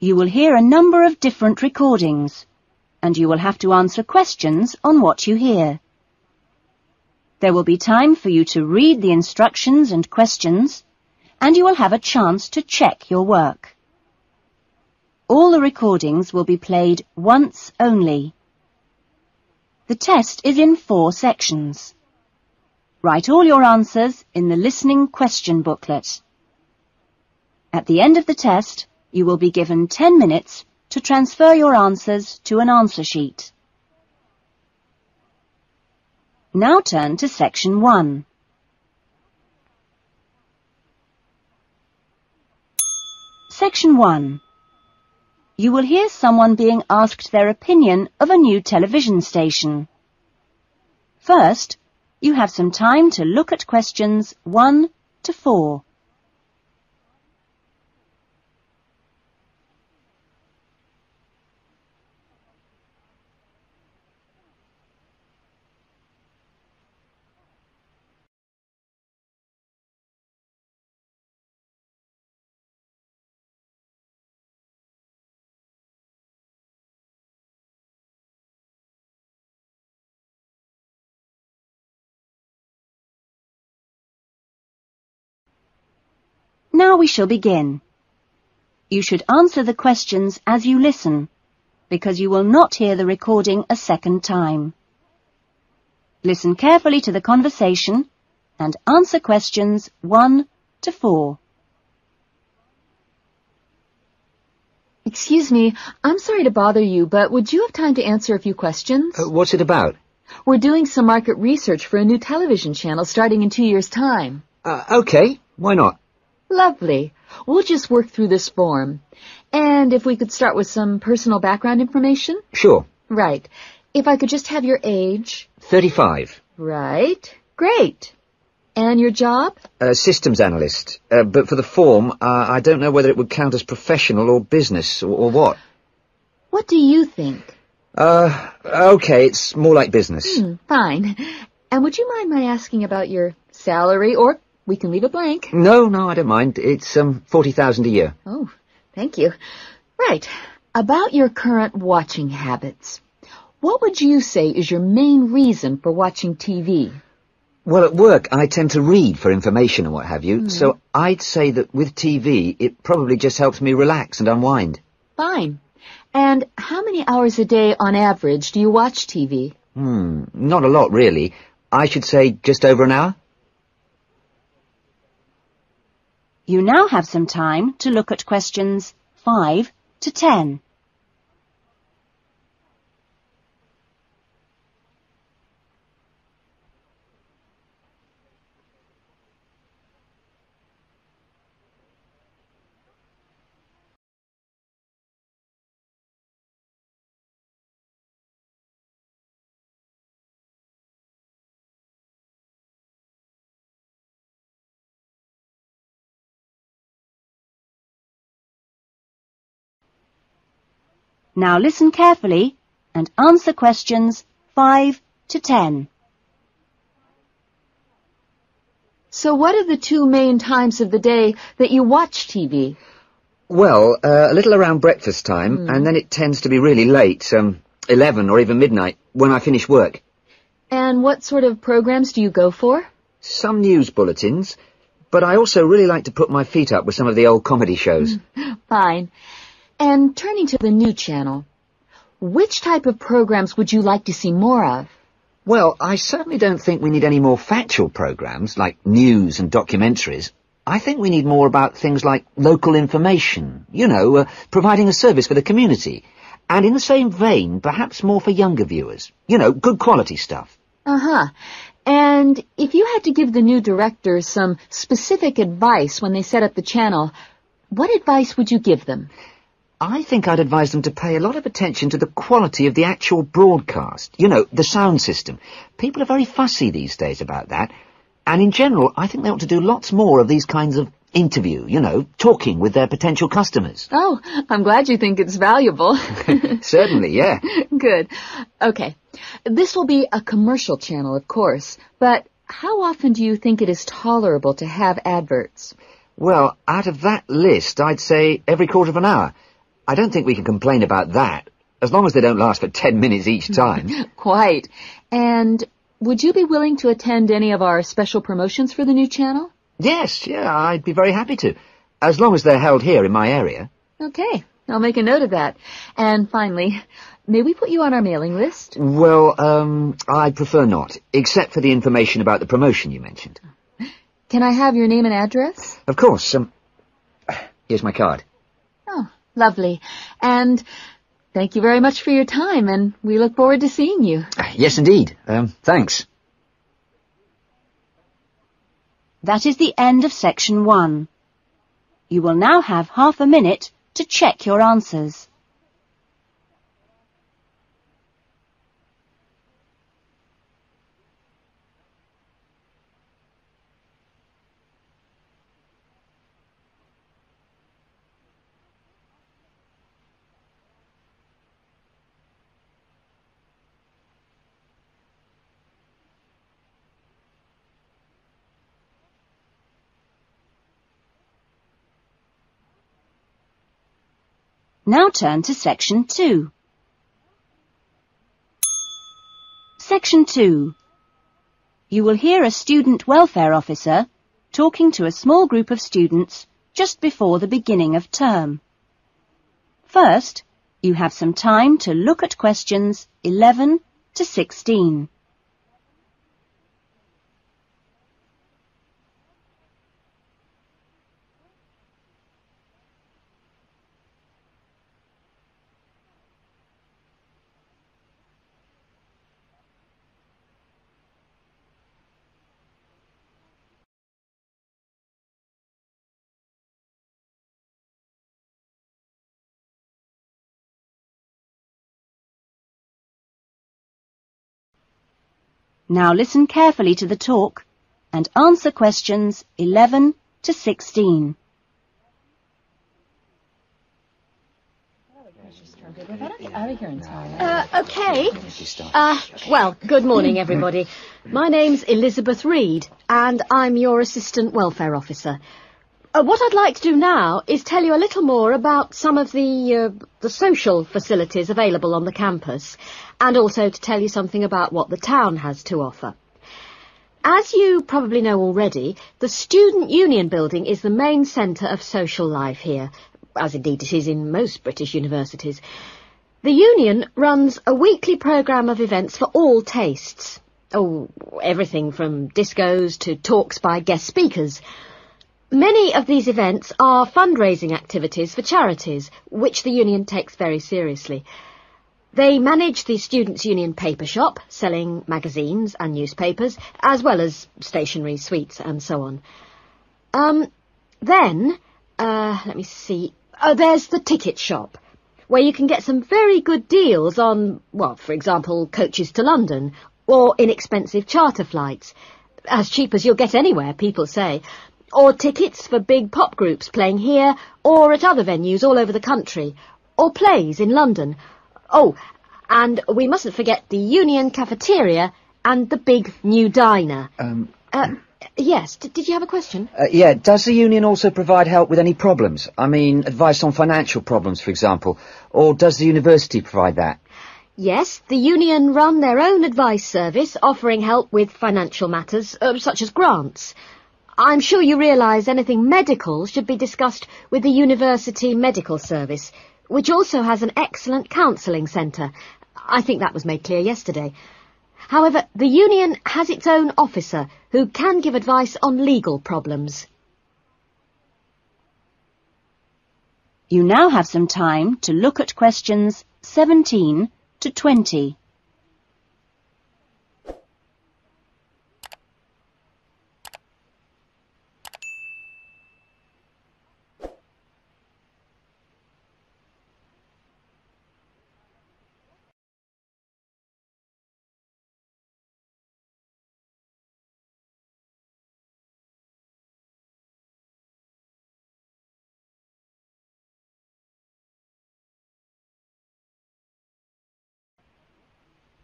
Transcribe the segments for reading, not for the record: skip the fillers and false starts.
You will hear a number of different recordings, and you will have to answer questions on what you hear. There will be time for you to read the instructions and questions, and you will have a chance to check your work. All the recordings will be played once only. The test is in 4 sections. Write all your answers in the listening question booklet. At the end of the test, you will be given 10 minutes to transfer your answers to an answer sheet. Now turn to Section 1. Section 1. You will hear someone being asked their opinion of a new television station. First, you have some time to look at questions 1 to 4. Now we shall begin. You should answer the questions as you listen, because you will not hear the recording a second time. Listen carefully to the conversation and answer questions 1 to 4. Excuse me, I'm sorry to bother you, but would you have time to answer a few questions? What's it about? We're doing some market research for a new television channel starting in 2 years' time. Okay, why not? Lovely. We'll just work through this form. And if we could start with some personal background information? Sure. Right. If I could just have your age? 35. Right. Great. And your job? Systems analyst. But for the form, I don't know whether it would count as professional or business or what. What do you think? Okay, it's more like business. Fine. And would you mind my asking about your salary, or we can leave it blank? No, I don't mind. It's 40,000 a year. Oh, thank you. Right. About your current watching habits. What would you say is your main reason for watching TV? Well, at work, I tend to read for information and what have you, so I'd say that with TV, it probably just helps me relax and unwind. Fine. And how many hours a day, on average, do you watch TV? Not a lot, really. I should say just over an hour. You now have some time to look at questions 5 to 10. Now listen carefully and answer questions 5 to 10. So what are the 2 main times of the day that you watch TV? Well, a little around breakfast time, and then it tends to be really late, 11 or even midnight, when I finish work. And what sort of programs do you go for? Some news bulletins, but I also really like to put my feet up with some of the old comedy shows. Fine. And turning to the new channel, which type of programs would you like to see more of? Well, I certainly don't think we need any more factual programs, like news and documentaries. I think we need more about things like local information, providing a service for the community. And in the same vein, perhaps more for younger viewers. Good quality stuff. Uh-huh. And if you had to give the new director some specific advice when they set up the channel, what advice would you give them? I think I'd advise them to pay a lot of attention to the quality of the actual broadcast. The sound system. People are very fussy these days about that. And in general, I think they ought to do lots more of these kinds of interview, talking with their potential customers. Oh, I'm glad you think it's valuable. Certainly, yeah. Good. Okay. This will be a commercial channel, of course, but how often do you think it is tolerable to have adverts? Well, out of that list, I'd say every quarter of an hour. I don't think we can complain about that, as long as they don't last for 10 minutes each time. Quite. And would you be willing to attend any of our special promotions for the new channel? Yes, yeah, I'd be very happy to, as long as they're held here in my area. Okay, I'll make a note of that. And finally, may we put you on our mailing list? Well, I'd prefer not, except for the information about the promotion you mentioned. Can I have your name and address? Of course. Here's my card. Oh, lovely. And thank you very much for your time, and we look forward to seeing you. Yes, indeed. Thanks. That is the end of section 1. You will now have half a minute to check your answers. Now turn to section 2. Section 2. You will hear a student welfare officer talking to a small group of students just before the beginning of term. First, you have some time to look at questions 11 to 16. Now listen carefully to the talk and answer questions 11 to 16. Okay. Well, good morning, everybody. My name's Elizabeth Reed, and I'm your Assistant Welfare Officer. What I'd like to do now is tell you a little more about some of the social facilities available on the campus, and also to tell you something about what the town has to offer. As you probably know already, the Student Union building is the main centre of social life here, as indeed it is in most British universities. The Union runs a weekly programme of events for all tastes. Oh, everything from discos to talks by guest speakers. Many of these events are fundraising activities for charities, which the Union takes very seriously. They manage the Students' Union paper shop, selling magazines and newspapers, as well as stationery, sweets and so on. Let me see. There's the ticket shop, where you can get some very good deals on, well, for example, coaches to London, or inexpensive charter flights. As cheap as you'll get anywhere, people say. Or tickets for big pop groups playing here or at other venues all over the country. Or plays in London. Oh, and we mustn't forget the Union cafeteria and the big new diner. Yes, did you have a question? Yeah, does the Union also provide help with any problems? I mean, advice on financial problems, for example. Or does the university provide that? Yes, the Union run their own advice service, offering help with financial matters, such as grants. I'm sure you realise anything medical should be discussed with the University Medical Service, which also has an excellent counselling centre. I think that was made clear yesterday. However, the Union has its own officer who can give advice on legal problems. You now have some time to look at questions 17 to 20.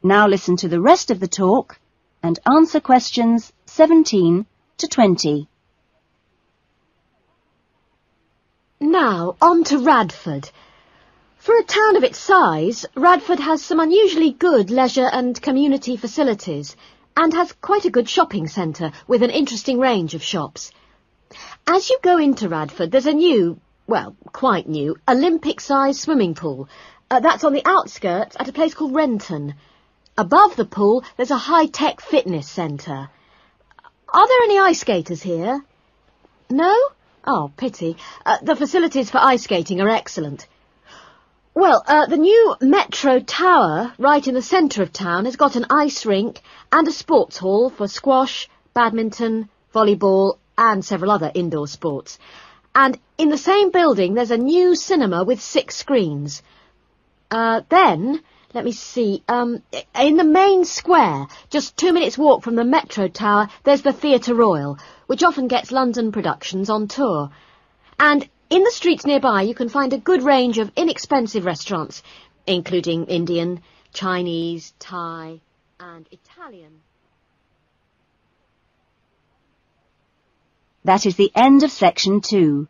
Now listen to the rest of the talk and answer questions 17 to 20. Now, on to Radford. For a town of its size, Radford has some unusually good leisure and community facilities, and has quite a good shopping centre with an interesting range of shops. As you go into Radford, there's a new, well, quite new, Olympic-sized swimming pool. That's on the outskirts at a place called Renton. Above the pool, there's a high-tech fitness centre. Are there any ice skaters here? No? Oh, pity. The facilities for ice skating are excellent. Well, the new Metro Tower, right in the centre of town, has got an ice rink and a sports hall for squash, badminton, volleyball and several other indoor sports. And in the same building, there's a new cinema with 6 screens. Then, let me see, in the main square, just 2 minutes' walk from the Metro Tower, there's the Theatre Royal, which often gets London productions on tour. And in the streets nearby, you can find a good range of inexpensive restaurants, including Indian, Chinese, Thai and Italian. That is the end of section 2.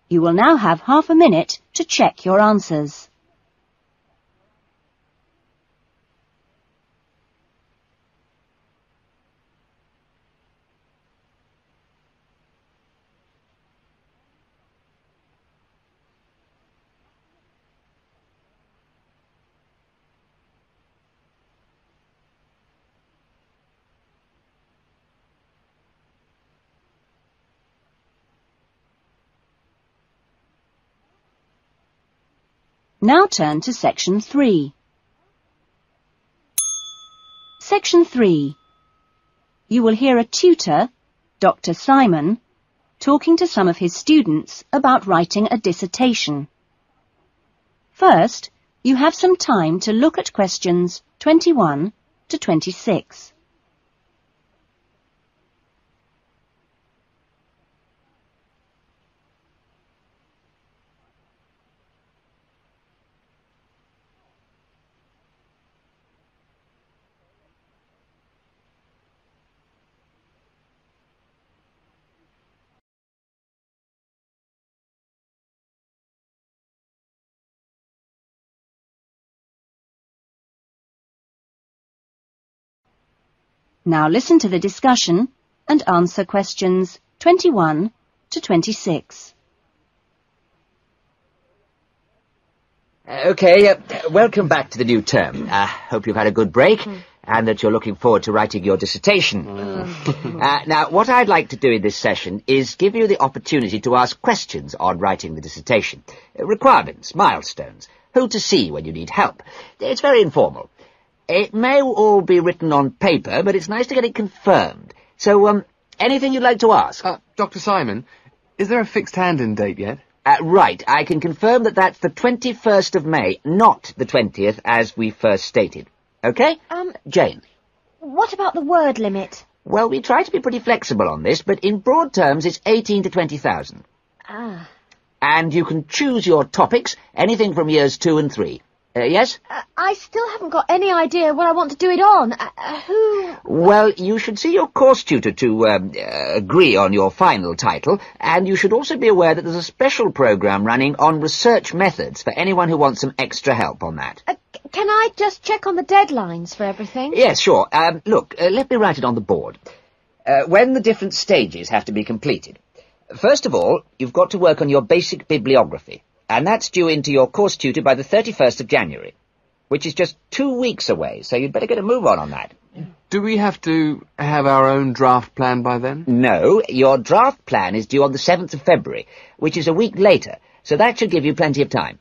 You will now have half a minute to check your answers. Now turn to section 3. Section 3. You will hear a tutor, Dr. Simon, talking to some of his students about writing a dissertation. First, you have some time to look at questions 21 to 26. Now listen to the discussion and answer questions 21 to 26. Okay, welcome back to the new term. Hope you've had a good break and that you're looking forward to writing your dissertation. Now, what I'd like to do in this session is give you the opportunity to ask questions on writing the dissertation. Requirements, milestones, who to see when you need help. It's very informal. It may all be written on paper, but it's nice to get it confirmed. So, anything you'd like to ask? Dr. Simon, is there a fixed hand-in date yet? Right, I can confirm that that's the 21st of May, not the 20th, as we first stated. Okay? Jane? What about the word limit? Well, we try to be pretty flexible on this, but in broad terms, it's 18 to 20,000. Ah. And you can choose your topics, anything from years 2 and 3. Yes? I still haven't got any idea what I want to do it on. Who... Well, you should see your course tutor to agree on your final title, and you should also be aware that there's a special programme running on research methods for anyone who wants some extra help on that. Can I just check on the deadlines for everything? Yes, sure. Look, let me write it on the board. When the different stages have to be completed. First of all, you've got to work on your basic bibliography. And that's due in to your course tutor by the 31st of January, which is just 2 weeks away, so you'd better get a move on that. Do we have to have our own draft plan by then? No, your draft plan is due on the 7th of February, which is a week later, so that should give you plenty of time.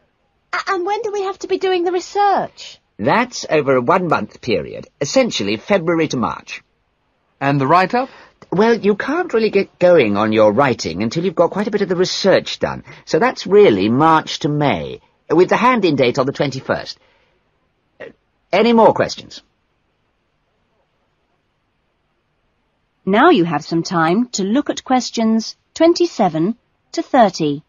And when do we have to be doing the research? That's over a 1-month period, essentially February to March. And the write-up? Well, you can't really get going on your writing until you've got quite a bit of the research done. So that's really March to May, with the hand-in date on the 21st. Any more questions? Now you have some time to look at questions 27 to 30.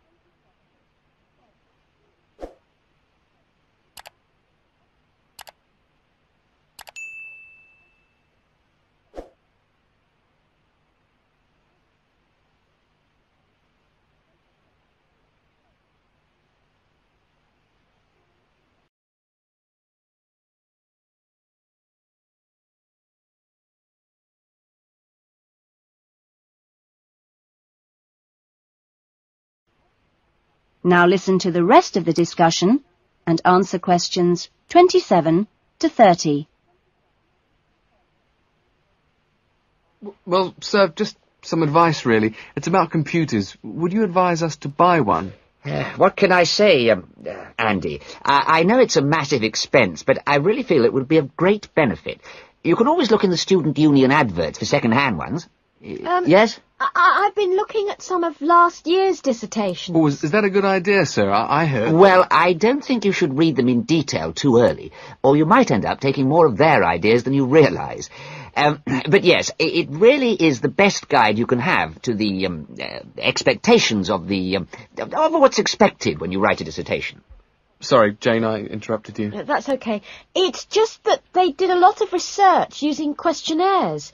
Now listen to the rest of the discussion and answer questions 27 to 30. Well, sir, just some advice, really. It's about computers. Would you advise us to buy one? What can I say, Andy? I know it's a massive expense, but I really feel it would be of great benefit. You can always look in the student union adverts for second-hand ones. Yes? I've been looking at some of last year's dissertations. Oh, is that a good idea, sir? I heard... Well, I don't think you should read them in detail too early, or you might end up taking more of their ideas than you realise. But yes, it really is the best guide you can have to the expectations of what's expected when you write a dissertation. Sorry, Jane, I interrupted you. That's okay. It's just that they did a lot of research using questionnaires.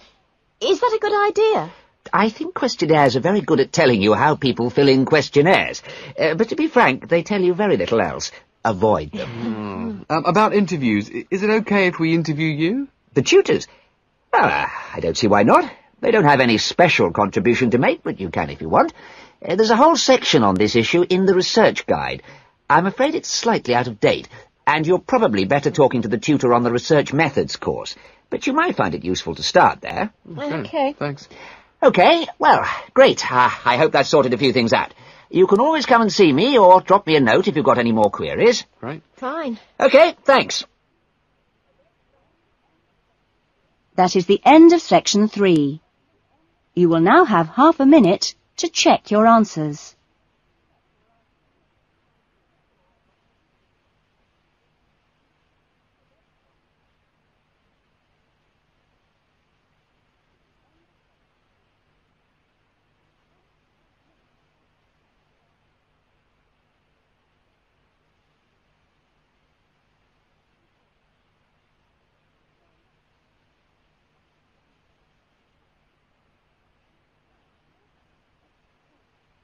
Is that a good idea? I think questionnaires are very good at telling you how people fill in questionnaires. But to be frank, they tell you very little else. Avoid them. About interviews, is it okay if we interview you? The tutors? Well, I don't see why not. They don't have any special contribution to make, but you can if you want. There's a whole section on this issue in the research guide. I'm afraid it's slightly out of date, and you're probably better talking to the tutor on the research methods course. But you might find it useful to start there. Okay. Thanks. Okay, well, great. I hope that sorted a few things out. You can always come and see me, or drop me a note if you've got any more queries. Right. Fine. Okay, thanks. That is the end of section 3. You will now have half a minute to check your answers.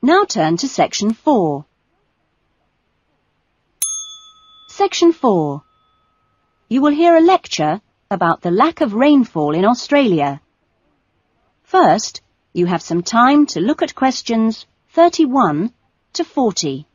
Now turn to section 4. Section 4. You will hear a lecture about the lack of rainfall in Australia. First, you have some time to look at questions 31 to 40.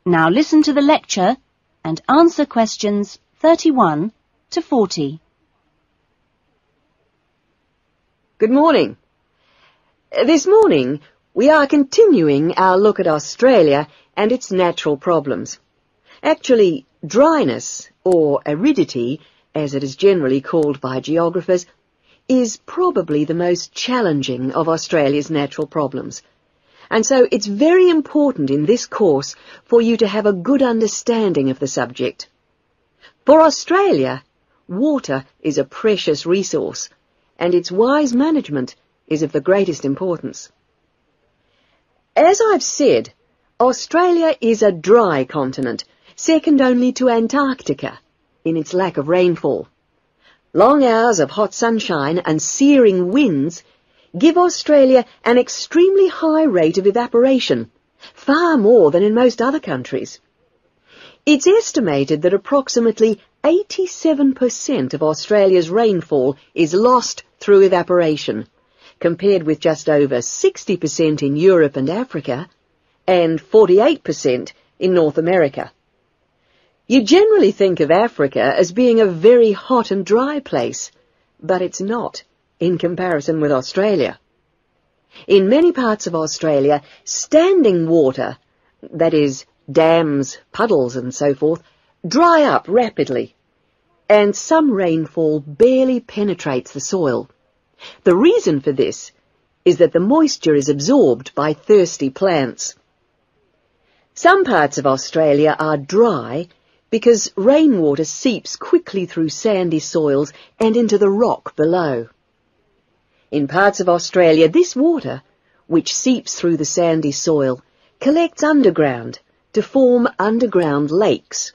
Now listen to the lecture and answer questions 31 to 40. Good morning. This morning, we are continuing our look at Australia and its natural problems. Actually, dryness, or aridity, as it is generally called by geographers, is probably the most challenging of Australia's natural problems. And so it's very important in this course for you to have a good understanding of the subject. For Australia, water is a precious resource, and its wise management is of the greatest importance. As I've said, Australia is a dry continent, second only to Antarctica in its lack of rainfall. Long hours of hot sunshine and searing winds give Australia an extremely high rate of evaporation, far more than in most other countries. It's estimated that approximately 87% of Australia's rainfall is lost through evaporation, compared with just over 60% in Europe and Africa, and 48% in North America. You generally think of Africa as being a very hot and dry place, but it's not in comparison with Australia. In many parts of Australia, standing water, that is, dams, puddles and so forth, dry up rapidly, and some rainfall barely penetrates the soil. The reason for this is that the moisture is absorbed by thirsty plants. Some parts of Australia are dry because rainwater seeps quickly through sandy soils and into the rock below. In parts of Australia, this water, which seeps through the sandy soil, collects underground to form underground lakes.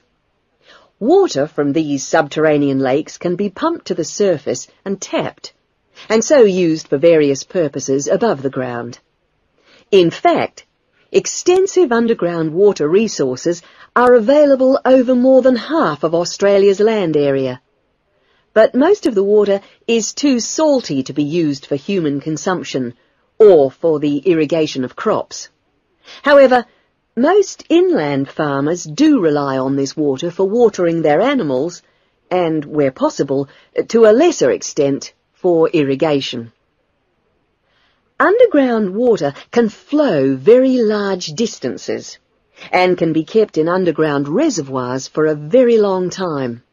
Water from these subterranean lakes can be pumped to the surface and tapped, and so used for various purposes above the ground. In fact, extensive underground water resources are available over more than half of Australia's land area. But most of the water is too salty to be used for human consumption or for the irrigation of crops. However, most inland farmers do rely on this water for watering their animals and, where possible, to a lesser extent, for irrigation. Underground water can flow very large distances and can be kept in underground reservoirs for a very long time.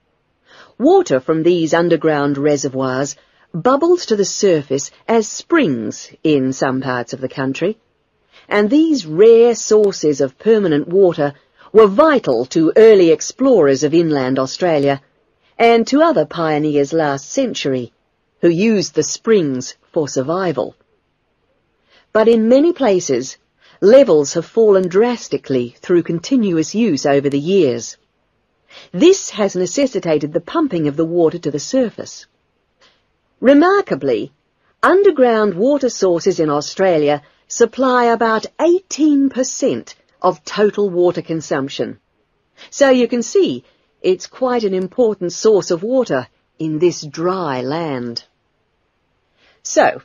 Water from these underground reservoirs bubbles to the surface as springs in some parts of the country, and these rare sources of permanent water were vital to early explorers of inland Australia and to other pioneers last century who used the springs for survival. But in many places, levels have fallen drastically through continuous use over the years. This has necessitated the pumping of the water to the surface. Remarkably, underground water sources in Australia supply about 18% of total water consumption. So you can see it's quite an important source of water in this dry land. So,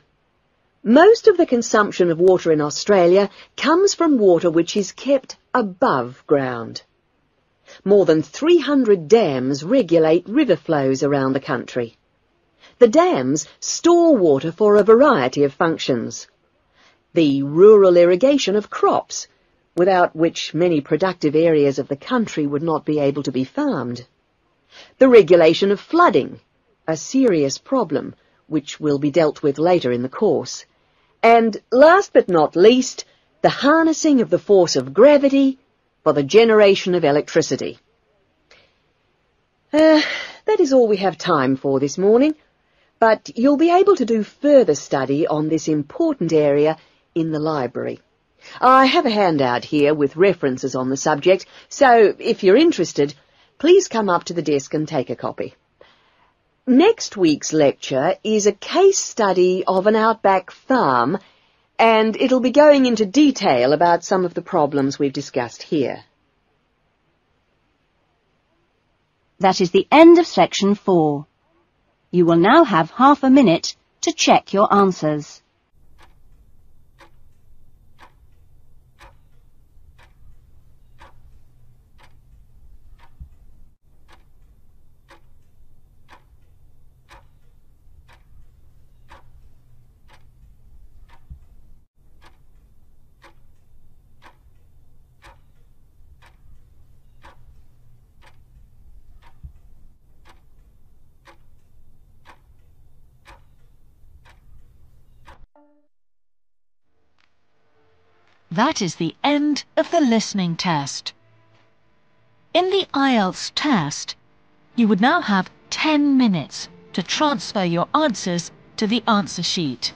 most of the consumption of water in Australia comes from water which is kept above ground. More than 300 dams regulate river flows around the country. The dams store water for a variety of functions. The rural irrigation of crops, without which many productive areas of the country would not be able to be farmed. The regulation of flooding, a serious problem which will be dealt with later in the course. And last but not least, the harnessing of the force of gravity for the generation of electricity. That is all we have time for this morning, but you'll be able to do further study on this important area in the library. I have a handout here with references on the subject, so if you're interested, please come up to the desk and take a copy. Next week's lecture is a case study of an outback farm, and it'll be going into detail about some of the problems we've discussed here. That is the end of section 4. You will now have half a minute to check your answers. That is the end of the listening test. In the IELTS test, you would now have 10 minutes to transfer your answers to the answer sheet.